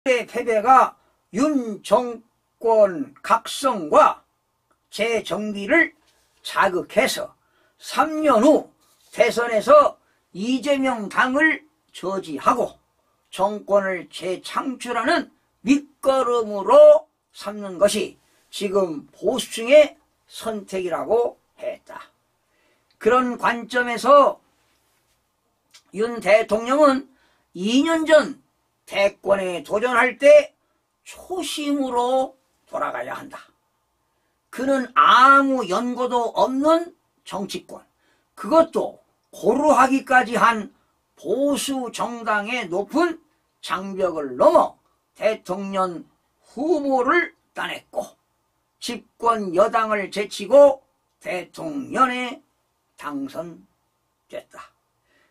패배가 윤 정권 각성과 재정비를 자극해서 3년 후 대선에서 이재명 당을 저지하고 정권을 재창출하는 밑거름으로 삼는 것이 지금 보수층의 선택이라고 했다. 그런 관점에서 윤 대통령은 2년 전 대권에 도전할 때 초심으로 돌아가야 한다. 그는 아무 연고도 없는 정치권, 그것도 고루하기까지 한 보수 정당의 높은 장벽을 넘어 대통령 후보를 따냈고 집권 여당을 제치고 대통령에 당선됐다.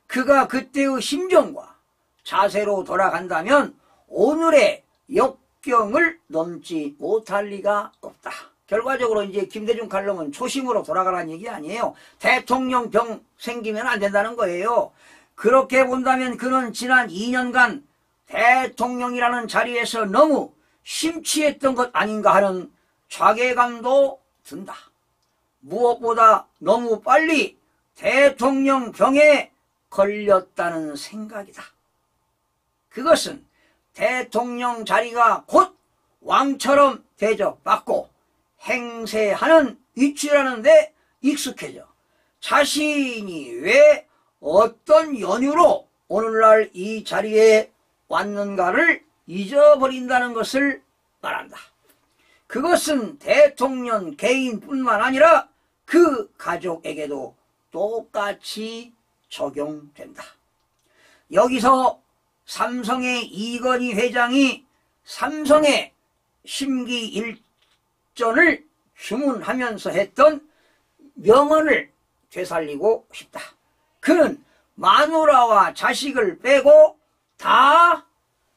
그가 그때의 심정과 자세로 돌아간다면 오늘의 역경을 넘지 못할 리가 없다. 결과적으로 이제 김대중 칼럼은 초심으로 돌아가라는 얘기 아니에요. 대통령 병 생기면 안 된다는 거예요. 그렇게 본다면 그는 지난 2년간 대통령이라는 자리에서 너무 심취했던 것 아닌가 하는 자괴감도 든다. 무엇보다 너무 빨리 대통령 병에 걸렸다는 생각이다. 그것은 대통령 자리가 곧 왕처럼 대접받고 행세하는 위치라는 데 익숙해져 자신이 왜 어떤 연유로 오늘날 이 자리에 왔는가를 잊어버린다는 것을 말한다. 그것은 대통령 개인뿐만 아니라 그 가족에게도 똑같이 적용된다. 여기서 삼성의 이건희 회장이 삼성의 심기일전을 주문하면서 했던 명언을 되살리고 싶다. 그는 마누라와 자식을 빼고 다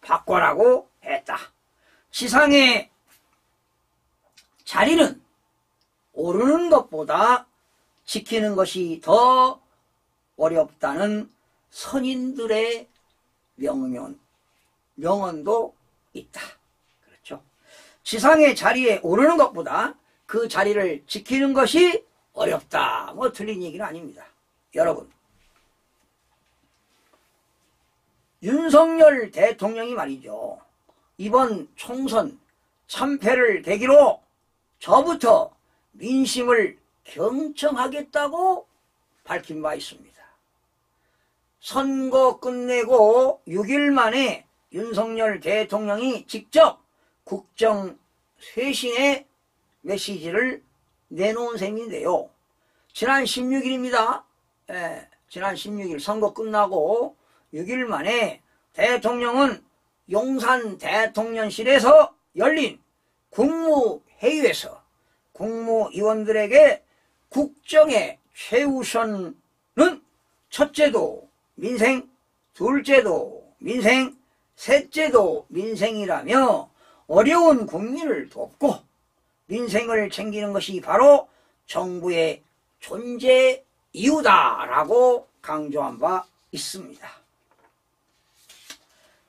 바꿔라고 했다. 지상의 자리는 오르는 것보다 지키는 것이 더 어렵다는 선인들의 명언도 있다. 그렇죠. 지상의 자리에 오르는 것보다 그 자리를 지키는 것이 어렵다. 뭐 틀린 얘기는 아닙니다. 여러분, 윤석열 대통령이 말이죠. 이번 총선 참패를 계기로 저부터 민심을 경청하겠다고 밝힌 바 있습니다. 선거 끝내고 6일 만에 윤석열 대통령이 직접 국정 쇄신의 메시지를 내놓은 셈인데요. 지난 16일입니다. 지난 16일 선거 끝나고 6일 만에 대통령은 용산 대통령실에서 열린 국무회의에서 국무위원들에게 국정의 최우선은 첫째도 민생, 둘째도 민생, 셋째도 민생이라며 어려운 국민을 돕고 민생을 챙기는 것이 바로 정부의 존재 이유다라고 강조한 바 있습니다.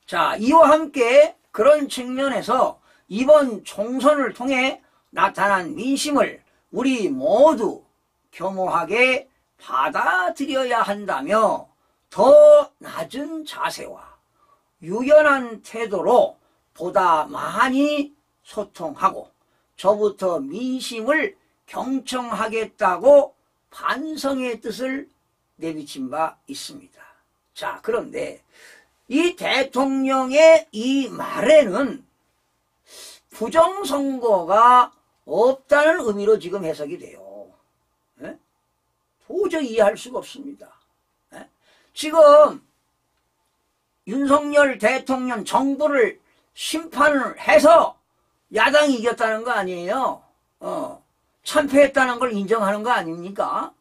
자, 이와 함께 그런 측면에서 이번 총선을 통해 나타난 민심을 우리 모두 겸허하게 받아들여야 한다며 더 낮은 자세와 유연한 태도로 보다 많이 소통하고 저부터 민심을 경청하겠다고 반성의 뜻을 내비친 바 있습니다. 자, 그런데 이 대통령의 이 말에는 부정선거가 없다는 의미로 지금 해석이 돼요. 도저히 이해할 수가 없습니다. 지금 윤석열 대통령 정부를 심판을 해서 야당이 이겼다는 거 아니에요. 참패했다는 걸 인정하는 거 아닙니까?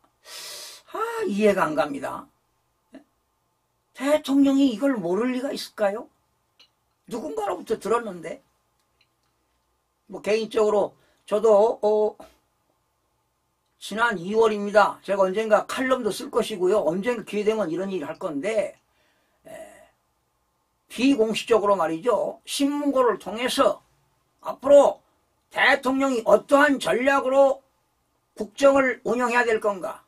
이해가 안 갑니다. 대통령이 이걸 모를 리가 있을까요? 누군가로부터 들었는데 뭐 개인적으로 저도 지난 2월입니다. 제가 언젠가 칼럼도 쓸 것이고요. 언젠가 기회 되면 이런 얘기를 할 건데 비공식적으로 말이죠. 신문고를 통해서 앞으로 대통령이 어떠한 전략으로 국정을 운영해야 될 건가,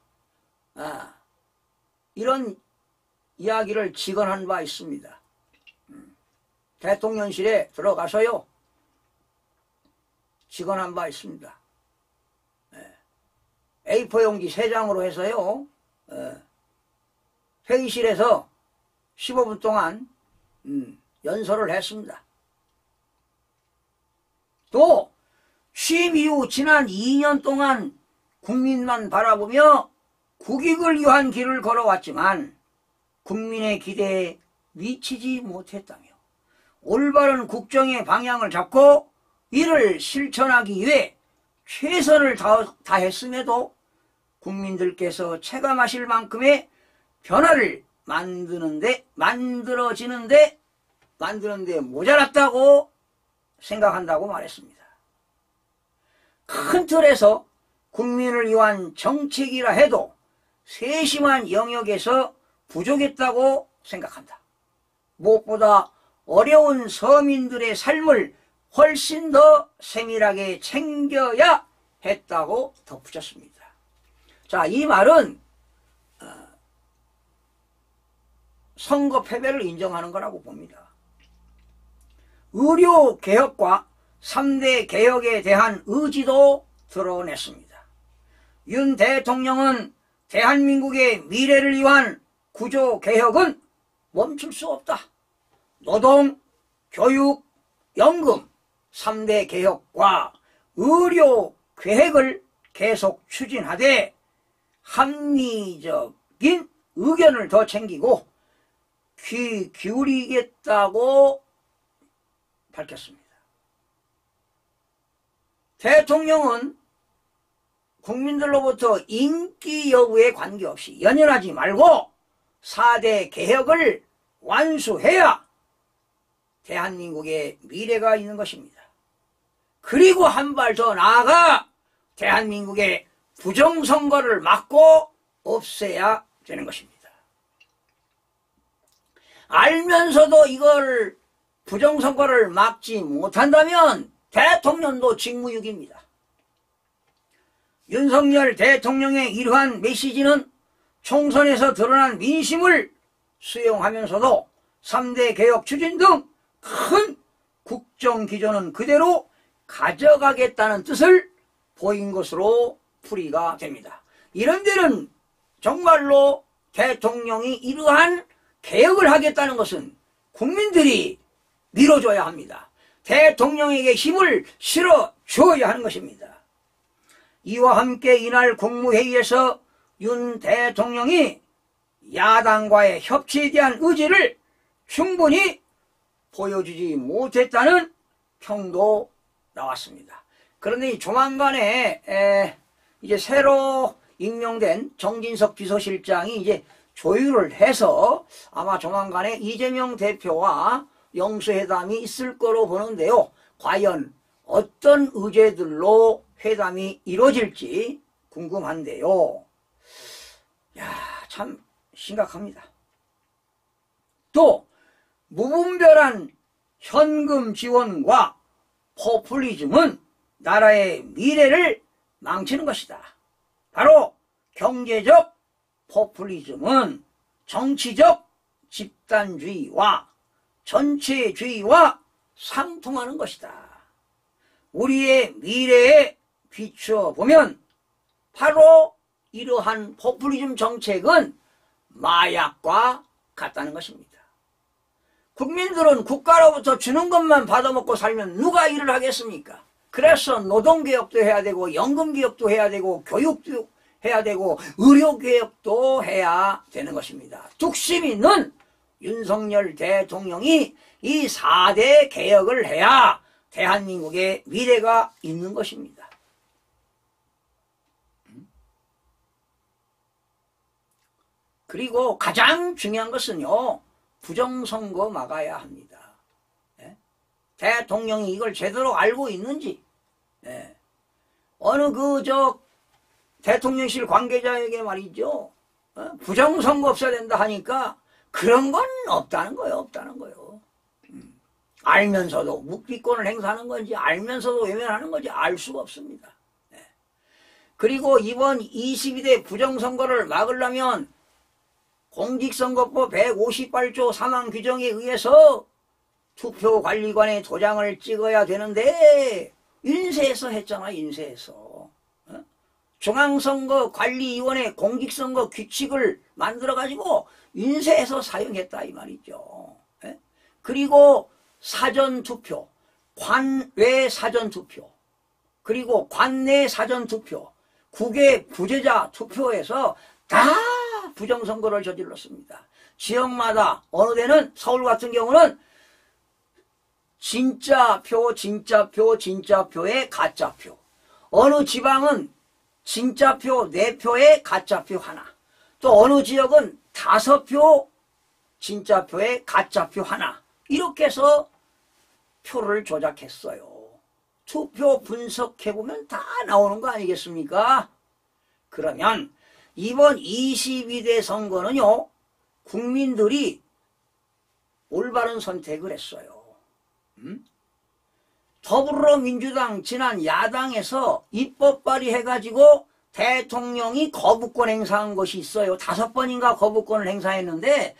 이런 이야기를 직언한 바 있습니다. 대통령실에 들어가서요, 직언한 바 있습니다. A4 용지 3장으로 해서요, 회의실에서 15분 동안 연설을 했습니다. 또 취임 이후 지난 2년 동안 국민만 바라보며 국익을 위한 길을 걸어왔지만 국민의 기대에 미치지 못했다며 올바른 국정의 방향을 잡고 이를 실천하기 위해 최선을 다했음에도 국민들께서 체감하실 만큼의 변화를 만드는데 모자랐다고 생각한다고 말했습니다. 큰 틀에서 국민을 위한 정책이라 해도 세심한 영역에서 부족했다고 생각한다. 무엇보다 어려운 서민들의 삶을 훨씬 더 세밀하게 챙겨야 했다고 덧붙였습니다. 자, 이 말은 선거 패배를 인정하는 거라고 봅니다. 의료 개혁과 3대 개혁에 대한 의지도 드러냈습니다. 윤 대통령은 대한민국의 미래를 위한 구조 개혁은 멈출 수 없다. 노동, 교육, 연금 3대 개혁과 의료 계획을 계속 추진하되 합리적인 의견을 더 챙기고 귀 기울이겠다고 밝혔습니다. 대통령은 국민들로부터 인기 여부에 관계없이 연연하지 말고 4대 개혁을 완수해야 대한민국의 미래가 있는 것입니다. 그리고 한 발 더 나아가 대한민국의 부정선거를 막고 없애야 되는 것입니다. 알면서도 이걸 부정선거를 막지 못한다면 대통령도 직무유기입니다. 윤석열 대통령의 이러한 메시지는 총선에서 드러난 민심을 수용하면서도 3대 개혁 추진 등 큰 국정 기조는 그대로 가져가겠다는 뜻을 보인 것으로 풀이가 됩니다. 이런 데는 정말로 대통령이 이러한 개혁을 하겠다는 것은 국민들이 밀어줘야 합니다. 대통령에게 힘을 실어줘야 하는 것입니다. 이와 함께 이날 국무회의에서 윤 대통령이 야당과의 협치에 대한 의지를 충분히 보여주지 못했다는 평도 나왔습니다. 그런데 조만간에 이제 새로 임명된 정진석 비서실장이 이제 조율을 해서 아마 조만간에 이재명 대표와 영수회담이 있을 거로 보는데요. 과연 어떤 의제들로 회담이 이루어질지 궁금한데요. 참 심각합니다. 또 무분별한 현금 지원과 포퓰리즘은 나라의 미래를 망치는 것이다. 바로 경제적 포퓰리즘은 정치적 집단주의와 전체주의와 상통하는 것이다. 우리의 미래에 비춰보면 바로 이러한 포퓰리즘 정책은 마약과 같다는 것입니다. 국민들은 국가로부터 주는 것만 받아먹고 살면 누가 일을 하겠습니까? 그래서 노동개혁도 해야 되고 연금개혁도 해야 되고 교육도 해야 되고 의료개혁도 해야 되는 것입니다. 뚝심 있는 윤석열 대통령이 이 4대 개혁을 해야 대한민국의 미래가 있는 것입니다. 그리고 가장 중요한 것은요, 부정선거 막아야 합니다. 대통령이 이걸 제대로 알고 있는지, 어느 대통령실 관계자에게 말이죠, 부정선거 없어야 된다 하니까 그런 건 없다는 거예요. 알면서도 묵비권을 행사하는 건지 알면서도 외면하는 건지 알 수가 없습니다. 그리고 이번 22대 부정선거를 막으려면 공직선거법 158조 상한 규정에 의해서 투표관리관의 도장을 찍어야 되는데 인쇄해서 했잖아. 인쇄해서. 중앙선거관리위원회 공직선거 규칙을 만들어가지고 인쇄해서 사용했다 이 말이죠. 그리고 사전투표, 관외 사전투표, 그리고 관내 사전투표, 국외 부재자 투표에서 다 부정선거를 저질렀습니다. 지역마다 어느 데는 서울 같은 경우는 진짜표, 진짜표, 진짜표에 가짜표, 어느 지방은 진짜표 4표에 가짜표 하나, 또 어느 지역은 5표 진짜표에 가짜표 하나, 이렇게 해서 표를 조작했어요. 투표 분석해보면 다 나오는 거 아니겠습니까? 그러면 이번 22대 선거는요, 국민들이 올바른 선택을 했어요. 더불어민주당 지난 야당에서 입법 발의해가지고 대통령이 거부권 행사한 것이 있어요. 5번인가 거부권을 행사했는데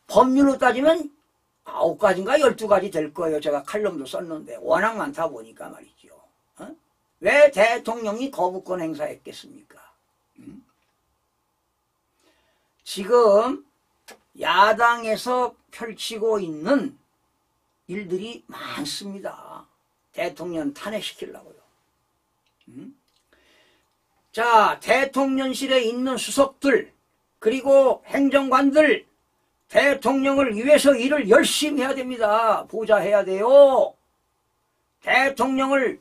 법률로 따지면 9가지인가 12가지 될 거예요. 제가 칼럼도 썼는데 워낙 많다 보니까 말이죠. 왜 대통령이 거부권 행사했겠습니까? 지금 야당에서 펼치고 있는 일들이 많습니다. 대통령 탄핵시키려고요. 자, 대통령실에 있는 수석들 그리고 행정관들 대통령을 위해서 일을 열심히 해야 됩니다. 보좌해야 돼요. 대통령을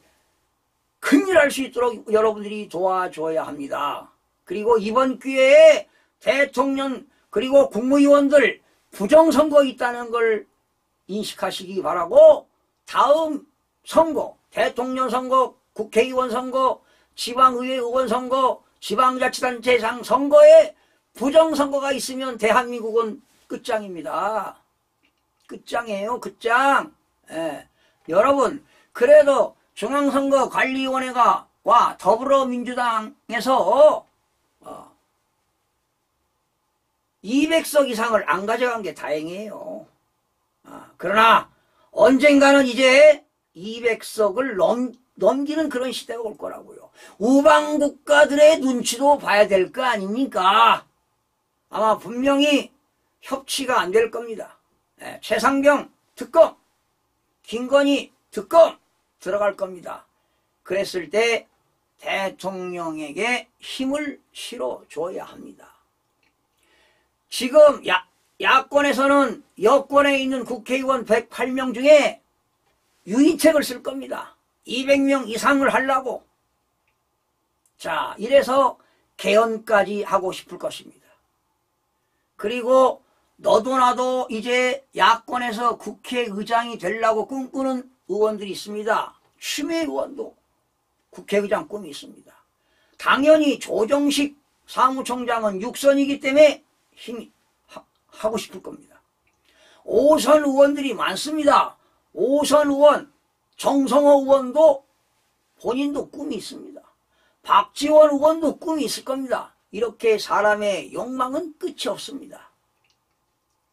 큰일 할 수 있도록 여러분들이 도와줘야 합니다. 그리고 이번 기회에 대통령 그리고 국무위원들 부정선거 있다는 걸 인식하시기 바라고 다음 선거, 대통령 선거, 국회의원 선거, 지방의회 의원 선거, 지방자치단체장 선거에 부정선거가 있으면 대한민국은 끝장입니다. 끝장이에요. 끝장. 여러분 그래도 중앙선거관리위원회가 와 더불어민주당에서 200석 이상을 안 가져간 게 다행이에요. 그러나 언젠가는 이제 200석을 넘기는 그런 시대가 올 거라고요. 우방 국가들의 눈치도 봐야 될 거 아닙니까? 아마 분명히 협치가 안 될 겁니다. 최상병 특검, 김건희 특검 들어갈 겁니다. 그랬을 때 대통령에게 힘을 실어줘야 합니다. 지금 야권에서는 여권에 있는 국회의원 108명 중에 유인책을 쓸 겁니다. 200명 이상을 하려고. 자, 이래서 개헌까지 하고 싶을 것입니다. 그리고 너도 나도 이제 야권에서 국회의장이 되려고 꿈꾸는 의원들이 있습니다. 추미애 의원도 국회의장 꿈이 있습니다. 당연히 조정식 사무총장은 육선이기 때문에 하고 싶을 겁니다. 5선 의원들이 많습니다. 5선 의원, 정성호 의원도 본인도 꿈이 있습니다. 박지원 의원도 꿈이 있을 겁니다. 이렇게 사람의 욕망은 끝이 없습니다.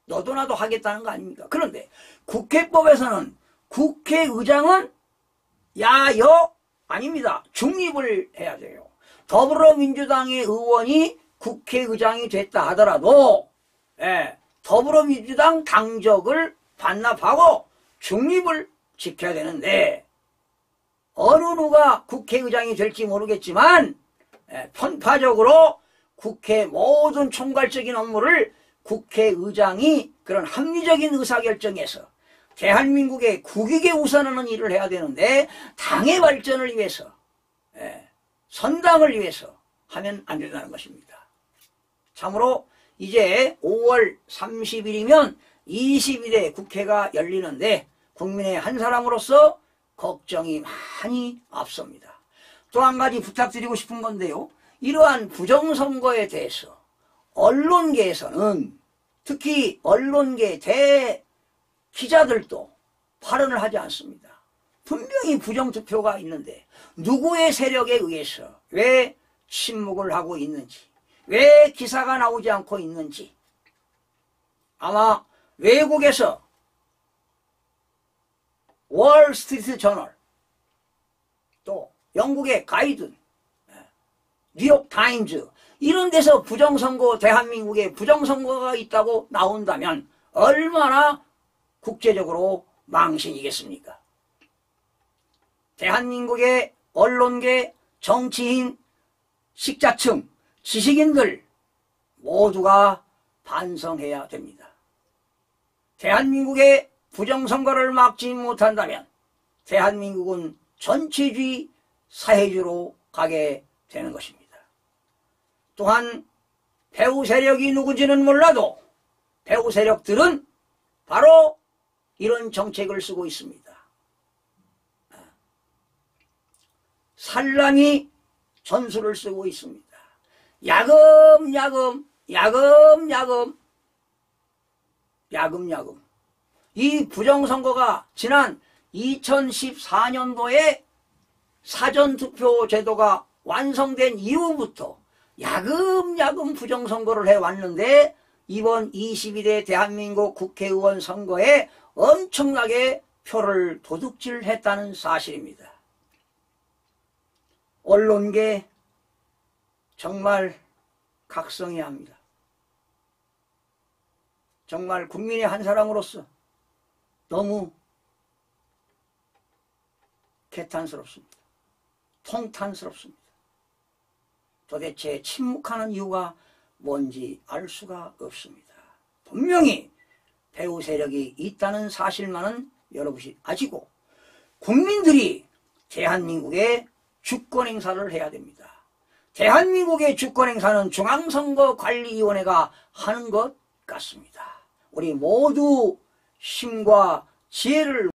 너도 나도 하겠다는 거 아닙니까? 그런데 국회법에서는 국회의장은 야여 아닙니다. 중립을 해야 돼요. 더불어민주당의 의원이 국회의장이 됐다 하더라도 더불어민주당 당적을 반납하고 중립을 지켜야 되는데 어느 누가 국회의장이 될지 모르겠지만 편파적으로 국회 모든 총괄적인 업무를 국회의장이 그런 합리적인 의사결정에서 대한민국의 국익에 우선하는 일을 해야 되는데 당의 발전을 위해서 선당을 위해서 하면 안 된다는 것입니다. 참으로 이제 5월 30일이면 22대 국회가 열리는데 국민의 한 사람으로서 걱정이 많이 앞섭니다. 또 한 가지 부탁드리고 싶은 건데요. 이러한 부정선거에 대해서 언론계에서는 특히 언론계 기자들도 발언을 하지 않습니다. 분명히 부정투표가 있는데 누구의 세력에 의해서 왜 침묵을 하고 있는지, 왜 기사가 나오지 않고 있는지, 아마 외국에서 월스트리트 저널, 또 영국의 가이든, 뉴욕 타임즈 이런 데서 부정선거, 대한민국에 부정선거가 있다고 나온다면 얼마나 국제적으로 망신이겠습니까? 대한민국의 언론계, 정치인, 식자층, 지식인들 모두가 반성해야 됩니다. 대한민국의 부정선거를 막지 못한다면 대한민국은 전체주의 사회주의로 가게 되는 것입니다. 또한 배후 세력이 누군지는 몰라도 배후 세력들은 바로 이런 정책을 쓰고 있습니다. 산란이 전술을 쓰고 있습니다. 야금야금 이 부정선거가 지난 2014년도에 사전투표 제도가 완성된 이후부터 야금야금 부정선거를 해왔는데 이번 22대 대한민국 국회의원 선거에 엄청나게 표를 도둑질했다는 사실입니다. 언론계 정말 각성해야 합니다. 정말 국민의 한 사람으로서 너무 개탄스럽습니다. 통탄스럽습니다. 도대체 침묵하는 이유가 뭔지 알 수가 없습니다. 분명히 배후 세력이 있다는 사실만은 여러분이 아시고 국민들이 대한민국의 주권 행사를 해야 됩니다. 대한민국의 주권 행사는 중앙선거관리위원회가 하는 것 같습니다. 우리 모두 힘과 지혜를